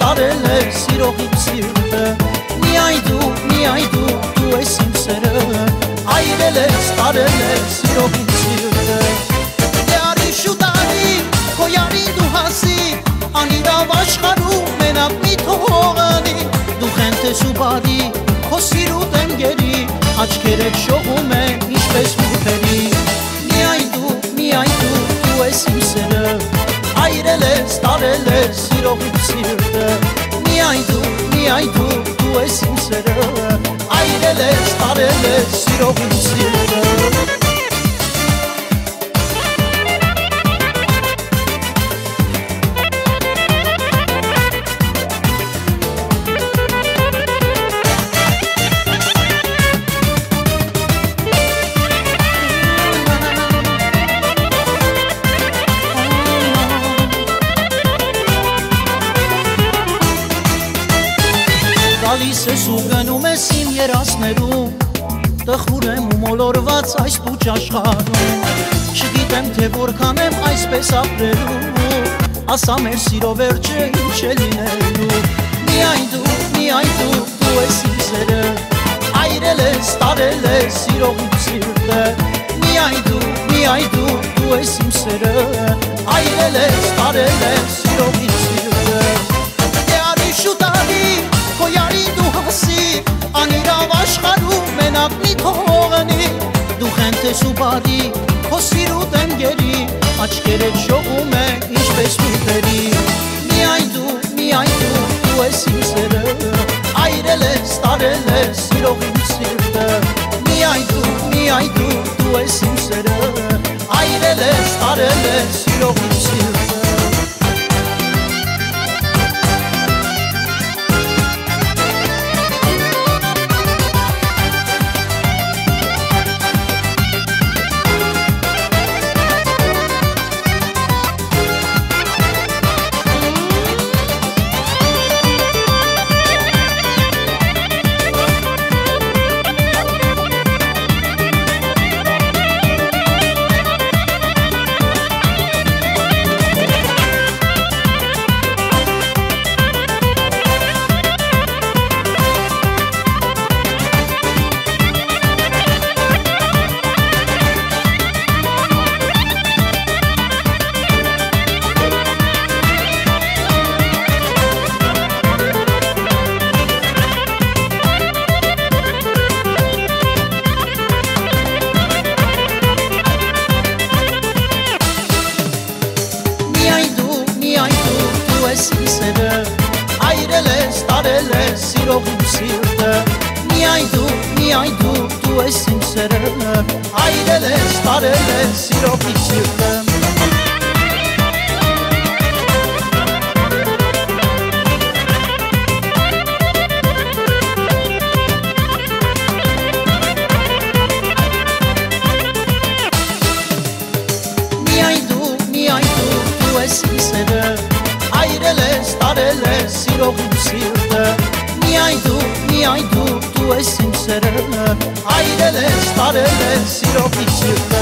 տարել ես սիրող իմ սիրտը Միայն դու, դու ես իմ սերը Այրել ես, տարել ես սիրող իմ սիրտը Դարի շուտարի, քո յարին դու հասի Անիրավ աշխարհում մենակ մի թողնի Դու խենթես ու բարի, քո սիրուտ եմ գերի Աչքերդ շողում են ինչպես մութերի Միայն դու, դու ես իմ սերը Այրել ես, տարել ես սիրող իմ սիրտը Միայն դու ես իմ սերը Այրել ես, տարել ես սիրող իմ սիրտը Գալիս ես ու գնում ես իմ երասներում Տխուր եմ ու մոլորված այս պուչ աշխարհում Չգիտեմ թե որքան եմ այսպես ապրելու Ասա մեր սիրո վերջը ինչ է լինելու Միայն դու ես իմ սերը Այրել ես, տարել ես սիրող իմ սիրտը Միայն դու ես իմ սերը Այրել ես, տարել ես սիրող իմ սիրտը Դարի շուտարի Քո յարին դու հասի, անիրավ աշխարհում մենակ մի թողնի Դու խենթես ու բարի, քո սիրուտ եմ գերի Աչքերդ շողում են ինչպես մութերի Միայն դու ես իմ սերը Այրել ես, տարել ես սիրող իմ սիրտը Միայն դու ես իմ սերը Այրել ես, տարել ես սիրող իմ սիրտը Այրել ես, տարել ես սիրող իմ սիրտը Միայն դու ես իմ սերը Այրել ես, տարել ես սիրող իմ սիրտը Միայն դու ես իմ սերը Այրել ես, տարել ես սիրող իմ սիրտը Միայն դու ես իմ սերը Այրել ես, տարել ես սիրող իմ սիրտը